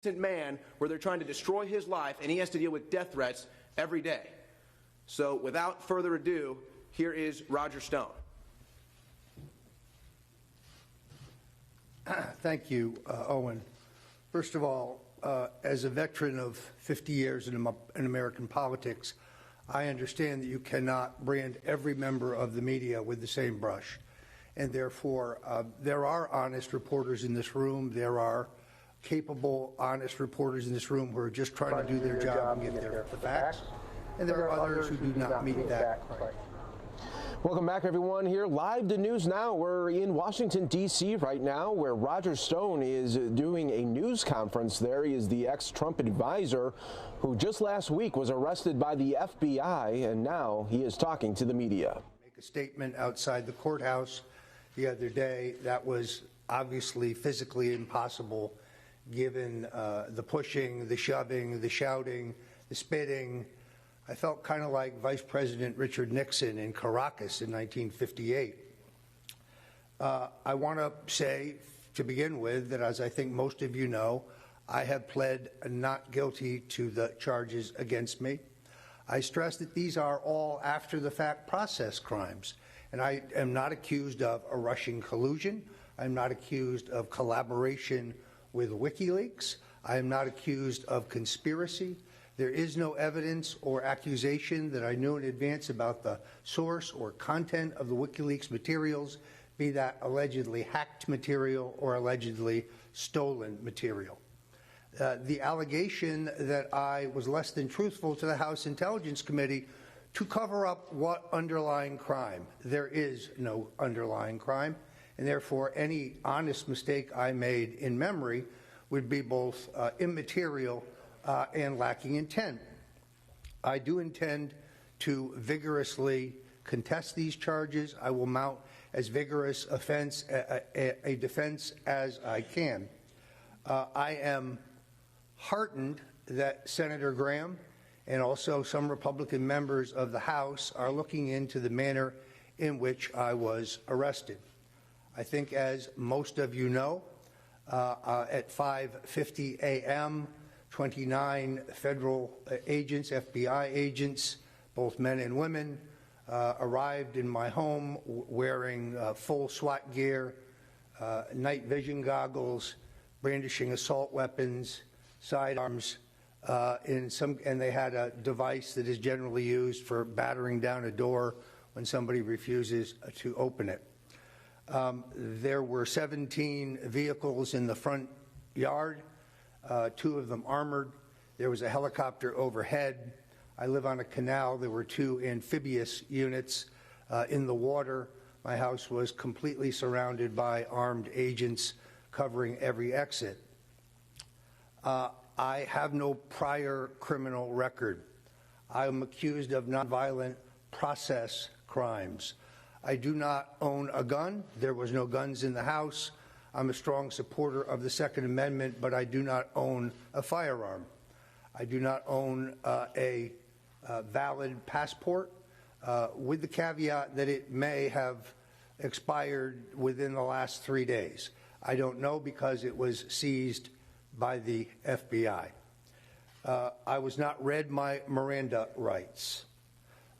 man where they're trying to destroy his life, and he has to deal with death threats every day. So without further ado, here is Roger Stone. Thank you, Owen. First of all, as a veteran of 50 years in American politics, I understand that you cannot brand every member of the media with the same brush. And therefore, there are honest reporters in this room. There are capable, honest reporters in this room who are just trying to do their job and get the facts. And there are others who do not meet that criteria. Welcome back, everyone. Here live to News Now. We're in Washington, D.C. right now, where Roger Stone is doing a news conference there. He is the ex-Trump advisor who just last week was arrested by the FBI, and now he is talking to the media. Make a statement outside the courthouse the other day that was obviously physically impossible given the pushing, the shoving, the shouting, the spitting. I felt kind of like Vice President Richard Nixon in Caracas in 1958. I want to say, to begin with, that as I think most of you know, I have pled not guilty to the charges against me. I stress that these are all after-the-fact process crimes, and I am not accused of a Russian collusion. I'm not accused of collaboration with WikiLeaks. I am not accused of conspiracy. There is no evidence or accusation that I knew in advance about the source or content of the WikiLeaks materials, be that allegedly hacked material or allegedly stolen material. The allegation that I was less than truthful to the House Intelligence Committee to cover up what underlying crime. There is no underlying crime, and therefore any honest mistake I made in memory would be both immaterial and lacking intent. I do intend to vigorously contest these charges. I will mount as vigorous a defense as I can. I am heartened that Senator Graham and also some Republican members of the House are looking into the manner in which I was arrested. I think, as most of you know, at 5:50 a.m., 29 federal agents, FBI agents, both men and women, arrived in my home wearing full SWAT gear, night vision goggles, brandishing assault weapons, sidearms, and they had a device that is generally used for battering down a door when somebody refuses to open it. There were 17 vehicles in the front yard, 2 of them armored. There was a helicopter overhead. I live on a canal. There were 2 amphibious units in the water. My house was completely surrounded by armed agents covering every exit. I have no prior criminal record. I am accused of nonviolent process crimes. I do not own a gun. There was no guns in the house. I'm a strong supporter of the Second Amendment, but I do not own a firearm. I do not own a valid passport, with the caveat that it may have expired within the last 3 days. I don't know because it was seized by the FBI. I was not read my Miranda rights.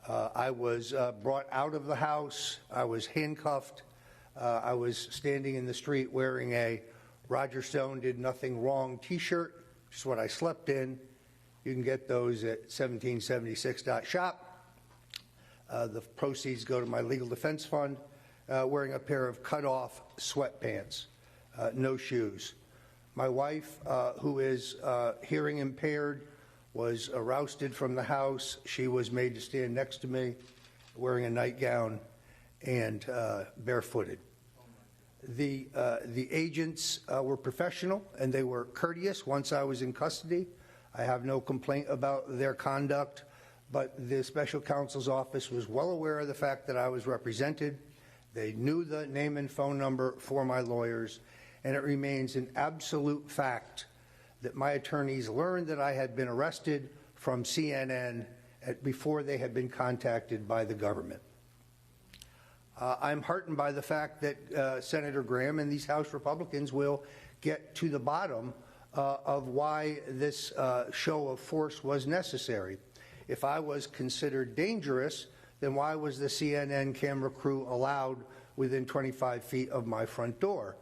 I was brought out of the house. I was handcuffed. I was standing in the street wearing a Roger Stone Did Nothing Wrong t-shirt, which is what I slept in. You can get those at 1776.shop. The proceeds go to my legal defense fund. Wearing a pair of cut-off sweatpants, no shoes. My wife, who is hearing impaired, was rousted from the house. She was made to stand next to me, wearing a nightgown and barefooted. The agents were professional and they were courteous once I was in custody. I have no complaint about their conduct, but the special counsel's office was well aware of the fact that I was represented. They knew the name and phone number for my lawyers, and it remains an absolute fact that my attorneys learned that I had been arrested from CNN before they had been contacted by the government. I'm heartened by the fact that Senator Graham and these House Republicans will get to the bottom of why this show of force was necessary. If I was considered dangerous, then why was the CNN camera crew allowed within 25 feet of my front door?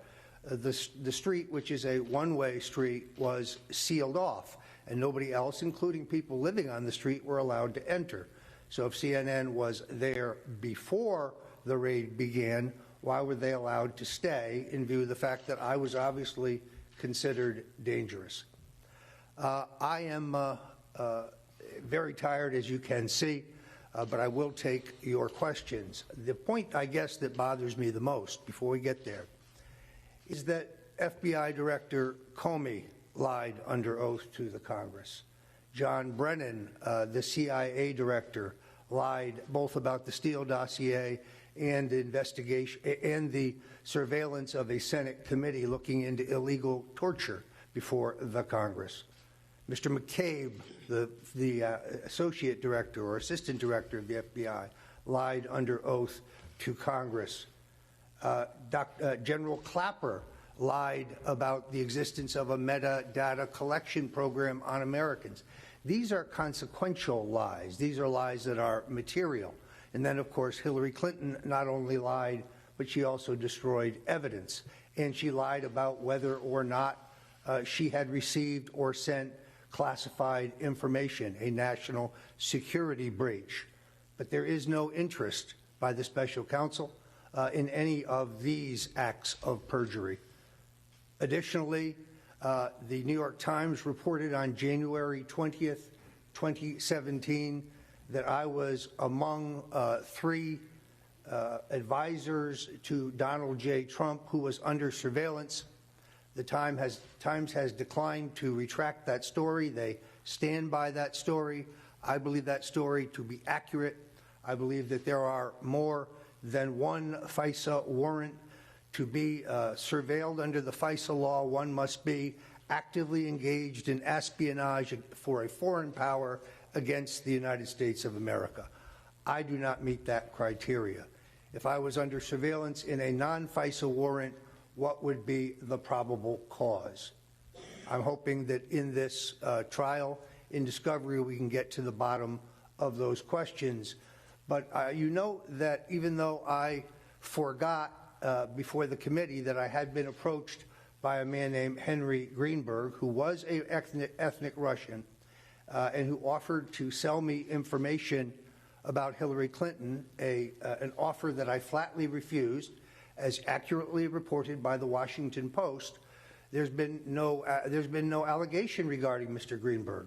The street, which is a one-way street, was sealed off, and nobody else, including people living on the street, were allowed to enter. So if CNN was there before the raid began, why were they allowed to stay in view of the fact that I was obviously considered dangerous? I am very tired, as you can see, but I will take your questions. The point, I guess, that bothers me the most before we get there is that FBI Director Comey lied under oath to the Congress. John Brennan, the CIA director, lied both about the Steele dossier and the investigation and the surveillance of a Senate committee looking into illegal torture before the Congress. Mr. McCabe, the associate director or assistant director of the FBI, lied under oath to Congress. General Clapper lied about the existence of a metadata collection program on Americans. These are consequential lies. These are lies that are material. And then, of course, Hillary Clinton not only lied, but she also destroyed evidence. And she lied about whether or not she had received or sent classified information, a national security breach. But there is no interest by the special counsel in any of these acts of perjury. Additionally, the New York Times reported on January 20th, 2017, that I was among three advisors to Donald J. Trump who was under surveillance. The Times has declined to retract that story. They stand by that story. I believe that story to be accurate. I believe that there are more than one FISA warrant. To be surveilled under the FISA law, one must be actively engaged in espionage for a foreign power against the United States of America. I do not meet that criteria. If I was under surveillance in a non-FISA warrant, what would be the probable cause? I'm hoping that in this trial, in discovery, we can get to the bottom of those questions. But you know that even though I forgot before the committee that I had been approached by a man named Henry Greenberg, who was an ethnic Russian, and who offered to sell me information about Hillary Clinton, an offer that I flatly refused, as accurately reported by the Washington Post. There's been no allegation regarding Mr. Greenberg.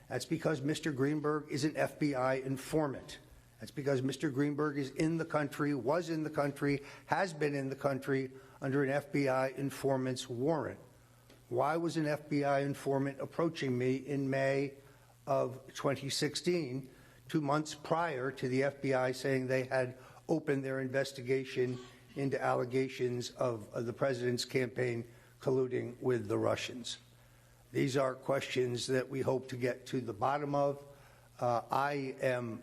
That's because Mr. Greenberg is an FBI informant. That's because Mr. Greenberg is in the country, was in the country, has been in the country under an FBI informant's warrant. Why was an FBI informant approaching me in May of 2016, 2 months prior to the FBI saying they had opened their investigation into allegations of the president's campaign colluding with the Russians? These are questions that we hope to get to the bottom of. I am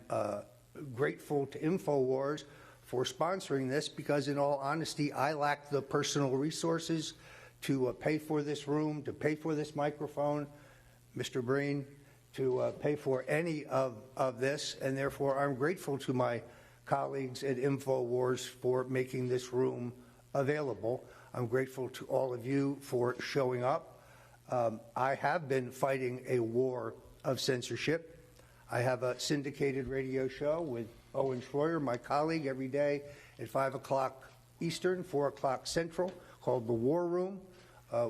grateful to InfoWars for sponsoring this because, in all honesty, I lack the personal resources to pay for this room, to pay for this microphone, Mr. Breen, to pay for any of this, and therefore I'm grateful to my colleagues at InfoWars for making this room available. I'm grateful to all of you for showing up. I have been fighting a war of censorship. I have a syndicated radio show with Owen Schroyer, my colleague, every day at 5 o'clock Eastern, 4 o'clock Central, called The War Room.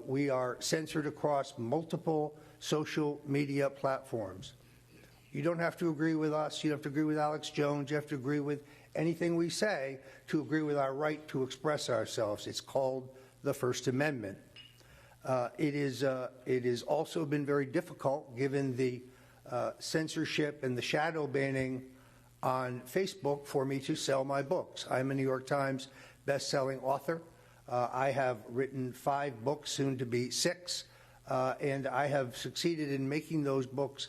We are censored across multiple social media platforms. You don't have to agree with us. You don't have to agree with Alex Jones. You have to agree with anything we say to agree with our right to express ourselves. It's called the First Amendment. It has also been very difficult, given the censorship and the shadow banning on Facebook, for me to sell my books. I'm a New York Times best-selling author. I have written 5 books, soon to be 6, and I have succeeded in making those books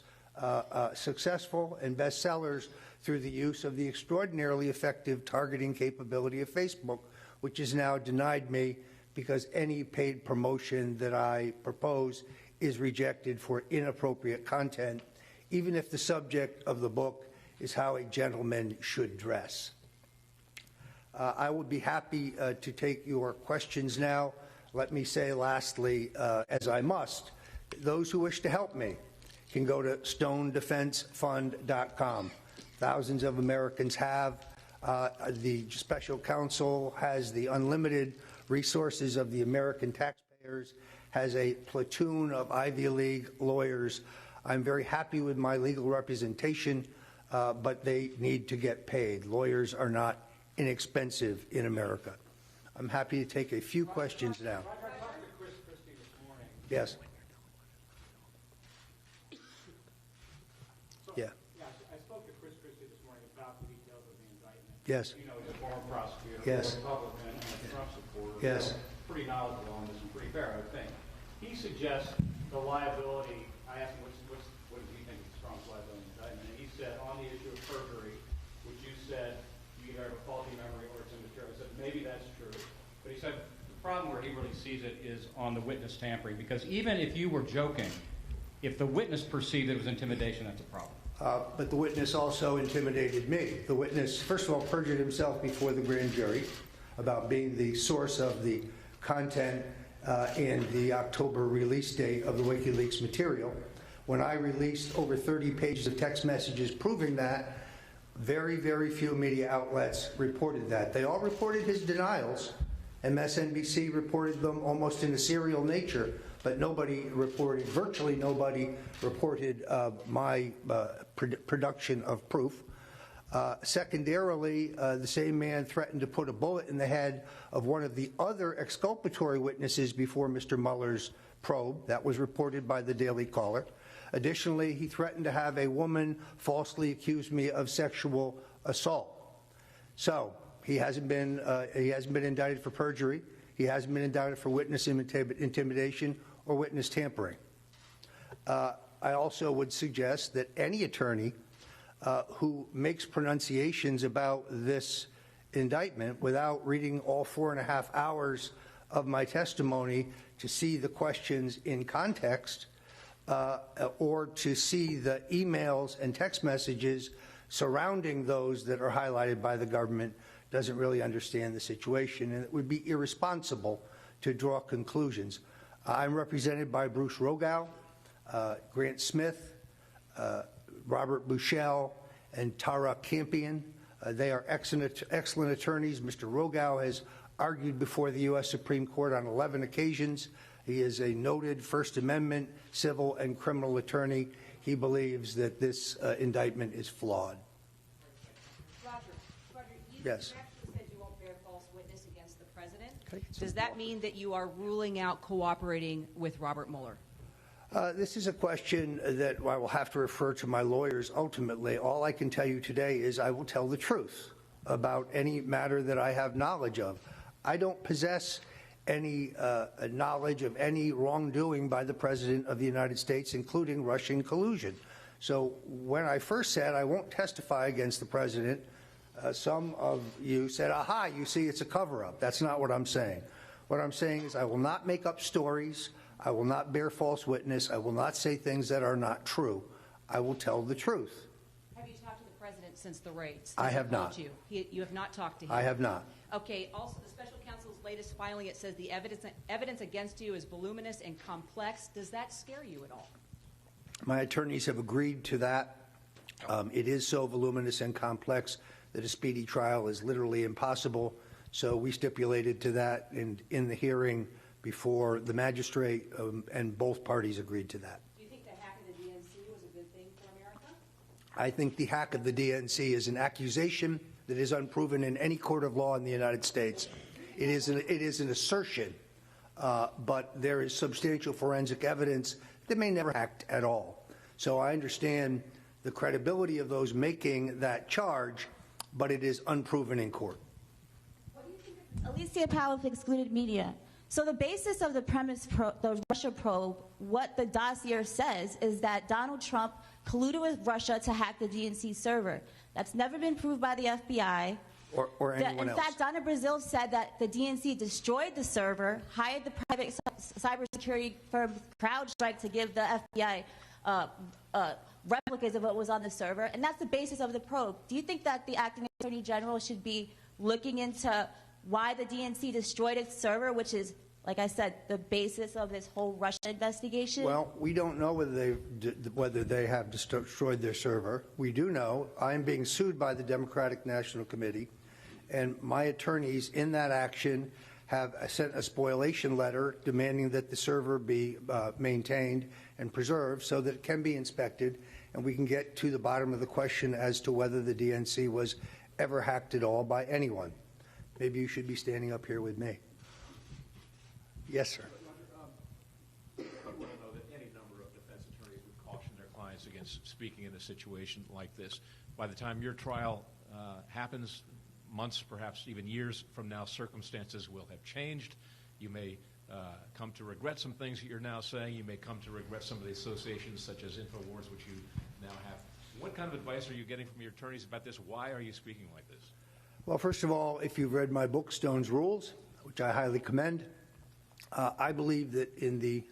successful and bestsellers through the use of the extraordinarily effective targeting capability of Facebook, which is now denied me because any paid promotion that I propose is rejected for inappropriate content, even if the subject of the book is how a gentleman should dress. I would be happy to take your questions now. Let me say lastly, as I must, those who wish to help me can go to stonedefensefund.com. Thousands of Americans have. The special counsel has the unlimited resources of the American taxpayers, has a platoon of Ivy League lawyers. I'm very happy with my legal representation, but they need to get paid. Lawyers are not inexpensive in America. I'm happy to take a few questions now. I talked to Chris Christie this morning. Yes. Yeah. I spoke to Chris Christie this morning about the details of the indictment. Yes. You know, he's a former prosecutor, Yes. a Republican, and a Trump supporter. Yes. Pretty knowledgeable on this and pretty fair, I would think. He suggests the liability. I asked him what does he think is the strongest liability indictment, and he said on the issue of perjury, which you said you either have a faulty memory or it's immaterial. I said maybe that's true, but he said the problem where he really sees it is on the witness tampering, because even if you were joking, if the witness perceived it was intimidation, that's a problem. But the witness also intimidated me. The witness, first of all, perjured himself before the grand jury about being the source of the content and the October release date of the WikiLeaks material. When I released over 30 pages of text messages proving that, very, very few media outlets reported that. They all reported his denials. MSNBC reported them almost in a serial nature, but nobody reported, virtually nobody reported my production of proof. Secondarily, the same man threatened to put a bullet in the head of one of the other exculpatory witnesses before Mr. Mueller's probe. That was reported by the Daily Caller. Additionally, he threatened to have a woman falsely accuse me of sexual assault. So he hasn't been indicted for perjury. He hasn't been indicted for witness intimidation or witness tampering. I also would suggest that any attorney who makes pronunciations about this indictment without reading all 4.5 hours of my testimony to see the questions in context or to see the emails and text messages surrounding those that are highlighted by the government doesn't really understand the situation, and it would be irresponsible to draw conclusions. I'm represented by Bruce Rogow, Grant Smith, Robert Bushell, and Tara Campion. They are excellent attorneys. Mr. Rogow has argued before the U.S. Supreme Court on 11 occasions. He is a noted First Amendment civil and criminal attorney. He believes that this indictment is flawed. Roger, you Yes. actually said you won't bear false witness against the president. Does that mean that you are ruling out cooperating with Robert Mueller? This is a question that I will have to refer to my lawyers ultimately. All I can tell you today is I will tell the truth about any matter that I have knowledge of. I don't possess any knowledge of any wrongdoing by the President of the United States, including Russian collusion. So when I first said I won't testify against the President, some of you said, aha, you see, it's a cover-up. That's not what I'm saying. What I'm saying is I will not make up stories. I will not bear false witness. I will not say things that are not true. I will tell the truth. Have you talked to the president since the raids? I have not. You have not talked to him? I have not. Okay, also the special counsel's latest filing, it says the evidence against you is voluminous and complex. Does that scare you at all? My attorneys have agreed to that. It is so voluminous and complex that a speedy trial is literally impossible. So we stipulated to that in the hearing before the magistrate, and both parties agreed to that. Do you think the hack of the DNC was a good thing for America? I think the hack of the DNC is an accusation that is unproven in any court of law in the United States. It is an assertion, but there is substantial forensic evidence that may never hacked at all. So I understand the credibility of those making that charge, but it is unproven in court. What do you think of Alicia Powell with excluded media? So the basis of the the Russia probe, what the dossier says is that Donald Trump colluded with Russia to hack the DNC server. That's never been proved by the FBI. or anyone In else. fact, Donna Brazil said that the DNC destroyed the server, hired the private cybersecurity firm CrowdStrike to give the FBI replicas of what was on the server, and that's the basis of the probe. Do you think that the acting attorney general should be looking into why the DNC destroyed its server, which is, like I said, the basis of this whole Russia investigation? Well, we don't know whether they have destroyed their server. We do know I am being sued by the Democratic National Committee, and my attorneys in that action have sent a spoliation letter demanding that the server be maintained and preserved so that it can be inspected, and we can get to the bottom of the question as to whether the DNC was ever hacked at all by anyone. Maybe you should be standing up here with me. Yes, sir. I want to know that any number of defense attorneys would caution their clients against speaking in a situation like this. By the time your trial happens, months, perhaps even years from now, circumstances will have changed. You may come to regret some things that you're now saying. You may come to regret some of the associations such as InfoWars, which you now have. What kind of advice are you getting from your attorneys about this? Why are you speaking like this? Well, first of all, if you've read my book, Stone's Rules, which I highly commend, I believe that in the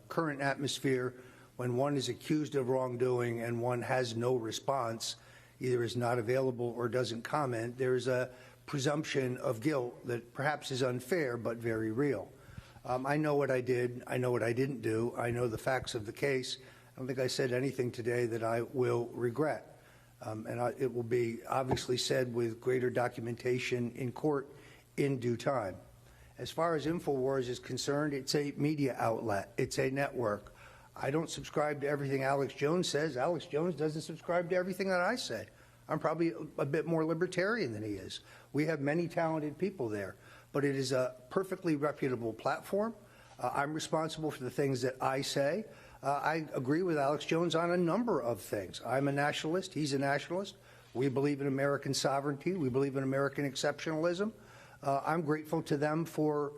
current atmosphere, when one is accused of wrongdoing and one has no response, either is not available or doesn't comment, there's a presumption of guilt that perhaps is unfair but very real. I know what I did. I know what I didn't do. I know the facts of the case. I don't think I said anything today that I will regret. It will be obviously said with greater documentation in court in due time. As far as InfoWars is concerned, it's a media outlet. It's a network. I don't subscribe to everything Alex Jones says. Alex Jones doesn't subscribe to everything that I say. I'm probably a bit more libertarian than he is. We have many talented people there, but it is a perfectly reputable platform. I'm responsible for the things that I say. I agree with Alex Jones on a number of things. I'm a nationalist. He's a nationalist. We believe in American sovereignty. We believe in American exceptionalism. I'm grateful to them for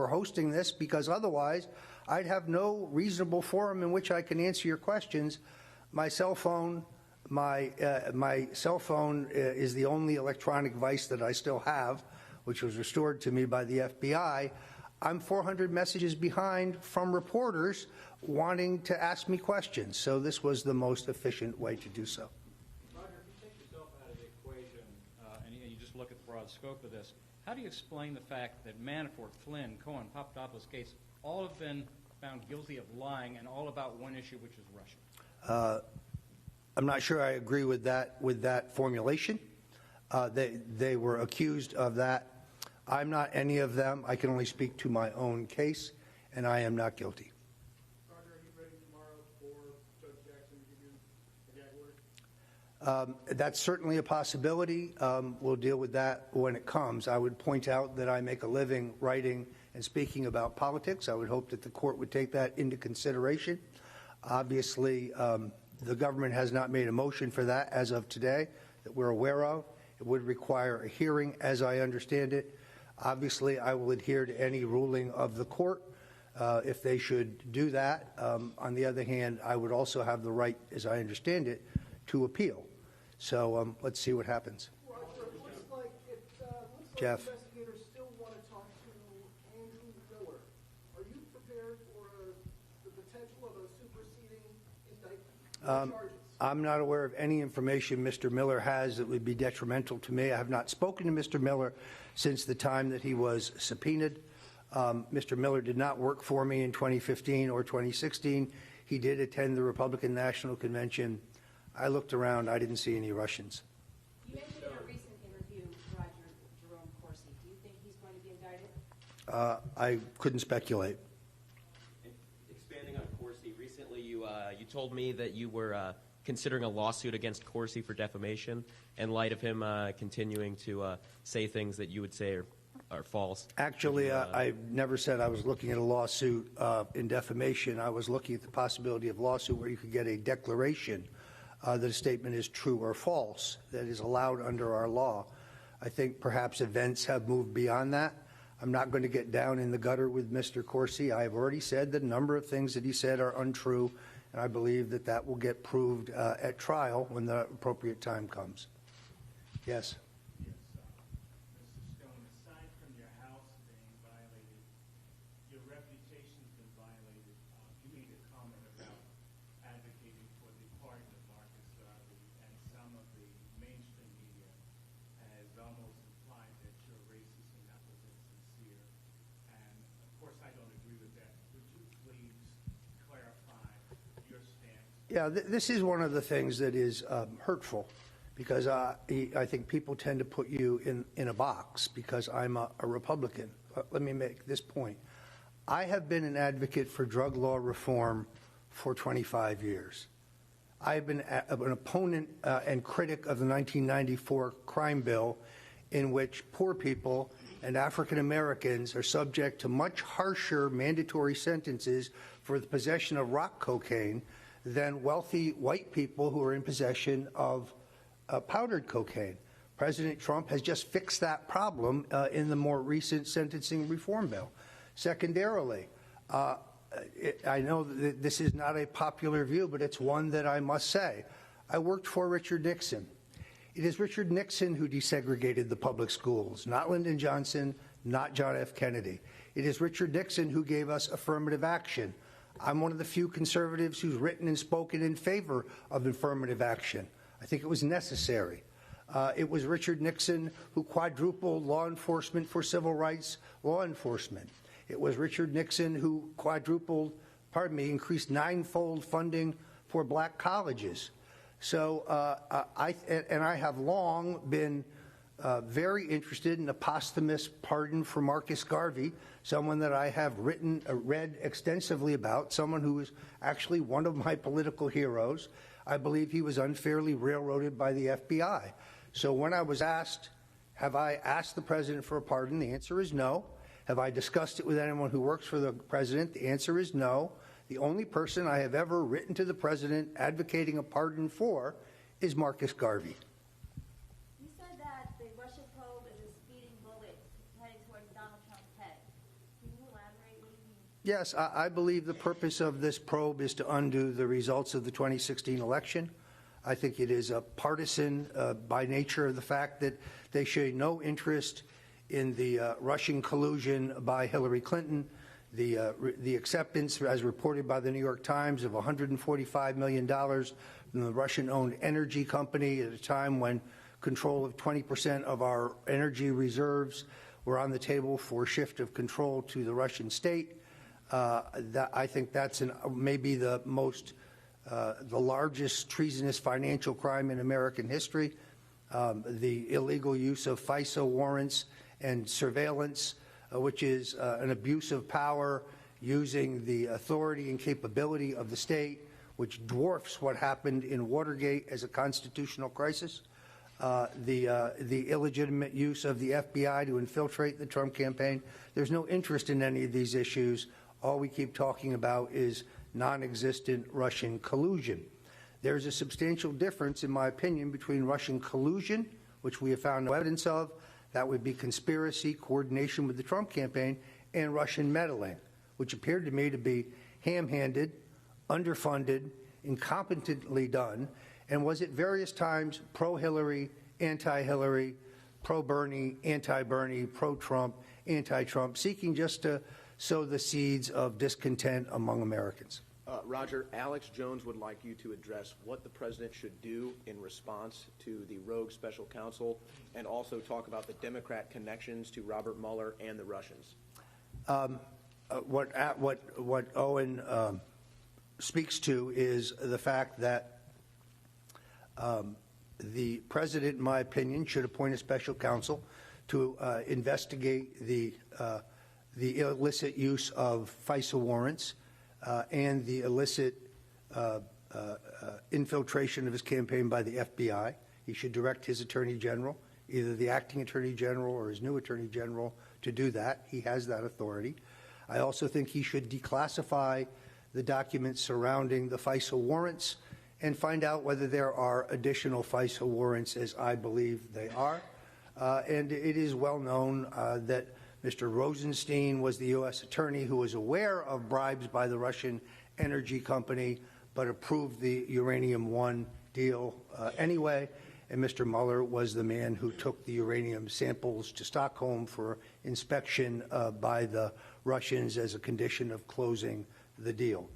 hosting this, because otherwise I'd have no reasonable forum in which I can answer your questions. My cell phone is the only electronic device that I still have, which was restored to me by the FBI. I'm 400 messages behind from reporters wanting to ask me questions, so this was the most efficient way to do so. Roger, if you take yourself out of the equation and you just look at the broad scope of this, how do you explain the fact that Manafort, Flynn, Cohen, Papadopoulos case all have been found guilty of lying, and all about one issue, which is Russia? I'm not sure I agree with that formulation. They were accused of that. I'm not any of them. I can only speak to my own case, and I am not guilty. Roger, are you ready tomorrow for Judge Jackson to give you a gag order? That's certainly a possibility. We'll deal with that when it comes. I would point out that I make a living writing and speaking about politics. I would hope that the court would take that into consideration. Obviously, the government has not made a motion for that as of today that we're aware of. It would require a hearing, as I understand it. Obviously, I will adhere to any ruling of the court if they should do that. On the other hand, I would also have the right, as I understand it, to appeal. So let's see what happens. Roger, it looks like Jeff. investigators still want to talk to Andrew Miller. Are you prepared for the potential of a superseding indictment? Charges? I'm not aware of any information Mr. Miller has that would be detrimental to me. I have not spoken to Mr. Miller since the time that he was subpoenaed. Mr. Miller did not work for me in 2015 or 2016. He did attend the Republican National Convention. I looked around. I didn't see any Russians. You mentioned in a recent interview Roger Jerome Corsi. Do you think he's going to be indicted? I couldn't speculate. Expanding on Corsi, recently you told me that you were considering a lawsuit against Corsi for defamation in light of him continuing to say things that you would say are false. Actually, I never said I was looking at a lawsuit in defamation. I was looking at the possibility of lawsuit where you could get a declaration that a statement is true or false that is allowed under our law. I think perhaps events have moved beyond that. I'm not going to get down in the gutter with Mr. Corsi. I have already said that a number of things that he said are untrue, and I believe that that will get proved at trial when the appropriate time comes. Yes? Yeah, this is one of the things that is hurtful, because I think people tend to put you in a box because I'm a Republican. Let me make this point. I have been an advocate for drug law reform for 25 years. I have been an opponent and critic of the 1994 crime bill, in which poor people and African Americans are subject to much harsher mandatory sentences for the possession of rock cocaine than wealthy white people who are in possession of powdered cocaine. President Trump has just fixed that problem in the more recent sentencing reform bill. Secondarily, I know that this is not a popular view, but it's one that I must say. I worked for Richard Nixon. It is Richard Nixon who desegregated the public schools, not Lyndon Johnson, not John F. Kennedy. It is Richard Nixon who gave us affirmative action. I'm one of the few conservatives who's written and spoken in favor of affirmative action. I think it was necessary. It was Richard Nixon who quadrupled law enforcement for civil rights law enforcement. It was Richard Nixon who increased ninefold funding for black colleges. So I have long been very interested in a posthumous pardon for Marcus Garvey, someone that I have read extensively about, someone who is actually one of my political heroes. I believe he was unfairly railroaded by the FBI. So when I was asked, have I asked the president for a pardon, the answer is no. Have I discussed it with anyone who works for the president? The answer is no. The only person I have ever written to the president advocating a pardon for is Marcus Garvey. You said that the Russian probe is a speeding bullet heading towards Donald Trump's head. Can you elaborate what you mean? Yes, I believe the purpose of this probe is to undo the results of the 2016 election. I think it is partisan by nature of the fact that they show no interest in the Russian collusion by Hillary Clinton, the acceptance, as reported by the New York Times, of $145 million from the Russian-owned energy company at a time when control of 20% of our energy reserves were on the table for a shift of control to the Russian state. I think that's maybe the largest treasonous financial crime in American history. The illegal use of FISA warrants and surveillance, which is an abuse of power using the authority and capability of the state, which dwarfs what happened in Watergate as a constitutional crisis. The illegitimate use of the FBI to infiltrate the Trump campaign. There's no interest in any of these issues. All we keep talking about is non-existent Russian collusion. There's a substantial difference, in my opinion, between Russian collusion, which we have found no evidence of, that would be conspiracy, coordination with the Trump campaign, and Russian meddling, which appeared to me to be ham-handed, underfunded, incompetently done, and was at various times pro-Hillary, anti-Hillary, pro-Bernie, anti-Bernie, pro-Trump, anti-Trump, seeking just to sow the seeds of discontent among Americans. Roger, Alex Jones would like you to address what the president should do in response to the rogue special counsel, and also talk about the Democrat connections to Robert Mueller and the Russians. What Owen speaks to is the fact that the president, in my opinion, should appoint a special counsel to investigate the illicit use of FISA warrants and the illicit infiltration of his campaign by the FBI. He should direct his attorney general, either the acting attorney general or his new attorney general, to do that. He has that authority. I also think he should declassify the documents surrounding the FISA warrants and find out whether there are additional FISA warrants, as I believe they are. And it is well known that Mr. Rosenstein was the U.S. attorney who was aware of bribes by the Russian energy company, but approved the Uranium One deal anyway. And Mr. Mueller was the man who took the uranium samples to Stockholm for inspection by the Russians as a condition of closing the deal.